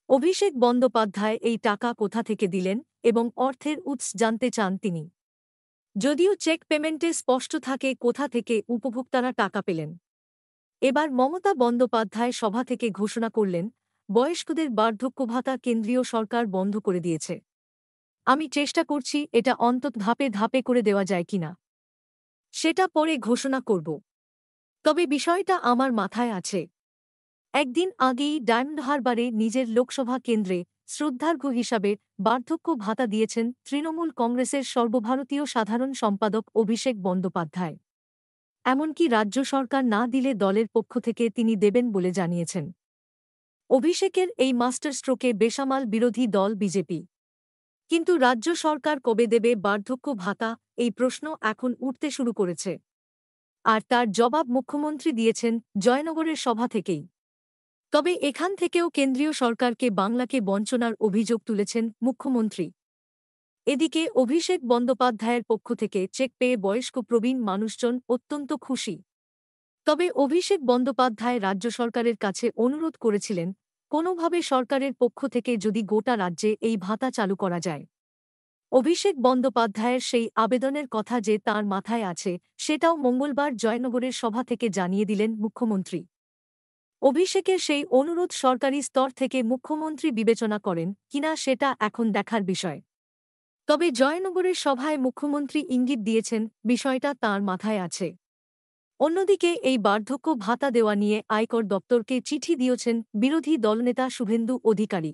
অভিষেক বন্দ্যোপাধ্যায় এই টাকা কোথা থেকে দিলেন এবং অর্থের উৎস জানতে চান তিনি। যদিও চেক পেমেন্টে স্পষ্ট থাকে কোথা থেকে উপভোক্তারা টাকা পেলেন। এবার মমতা বন্দ্যোপাধ্যায় সভা থেকে ঘোষণা করলেন, বয়স্কদের বার্ধক্য ভাতা কেন্দ্রীয় সরকার বন্ধ করে দিয়েছে। আমি চেষ্টা করছি এটা অন্তত ধাপে ধাপে করে দেওয়া যায় কিনা সেটা পরে ঘোষণা করব। তবে বিষয়টা আমার মাথায় আছে। একদিন আগেই ডায়মন্ড হারবারে নিজের লোকসভা কেন্দ্রে শ্রদ্ধার্ঘ্য হিসাবে বার্ধক্য ভাতা দিয়েছেন তৃণমূল কংগ্রেসের সর্বভারতীয় সাধারণ সম্পাদক অভিষেক বন্দ্যোপাধ্যায়। এমনকি রাজ্য সরকার না দিলে দলের পক্ষ থেকে তিনি দেবেন বলে জানিয়েছেন। অভিষেকের এই মাস্টার স্ট্রোকে বেসামাল বিরোধী দল বিজেপি। কিন্তু রাজ্য সরকার কবে দেবে বার্ধক্য ভাতা, এই প্রশ্ন এখন উঠতে শুরু করেছে। আর তার জবাব মুখ্যমন্ত্রী দিয়েছেন জয়নগরের সভা থেকেই। তবে এখান থেকেও কেন্দ্রীয় সরকারকে বাংলাকে বঞ্চনার অভিযোগ তুলেছেন মুখ্যমন্ত্রী। এদিকে অভিষেক বন্দ্যোপাধ্যায়ের পক্ষ থেকে চেক পেয়ে বয়স্ক প্রবীণ মানুষজন অত্যন্ত খুশি। তবে অভিষেক বন্দ্যোপাধ্যায় রাজ্য সরকারের কাছে অনুরোধ করেছিলেন, কোনোভাবে সরকারের পক্ষ থেকে যদি গোটা রাজ্যে এই ভাতা চালু করা যায়। অভিষেক বন্দ্যোপাধ্যায়ের সেই আবেদনের কথা যে তাঁর মাথায় আছে, সেটাও মঙ্গলবার জয়নগরের সভা থেকে জানিয়ে দিলেন মুখ্যমন্ত্রী। অভিষেকের সেই অনুরোধ সরকারি স্তর থেকে মুখ্যমন্ত্রী বিবেচনা করেন কিনা সেটা এখন দেখার বিষয়। তবে জয়নগরের সভায় মুখ্যমন্ত্রী ইঙ্গিত দিয়েছেন বিষয়টা তাঁর মাথায় আছে। অন্যদিকে এই বার্ধক্য ভাতা দেওয়া নিয়ে আয়কর দপ্তরকে চিঠি দিয়েছেন বিরোধী দলনেতা শুভেন্দু অধিকারী।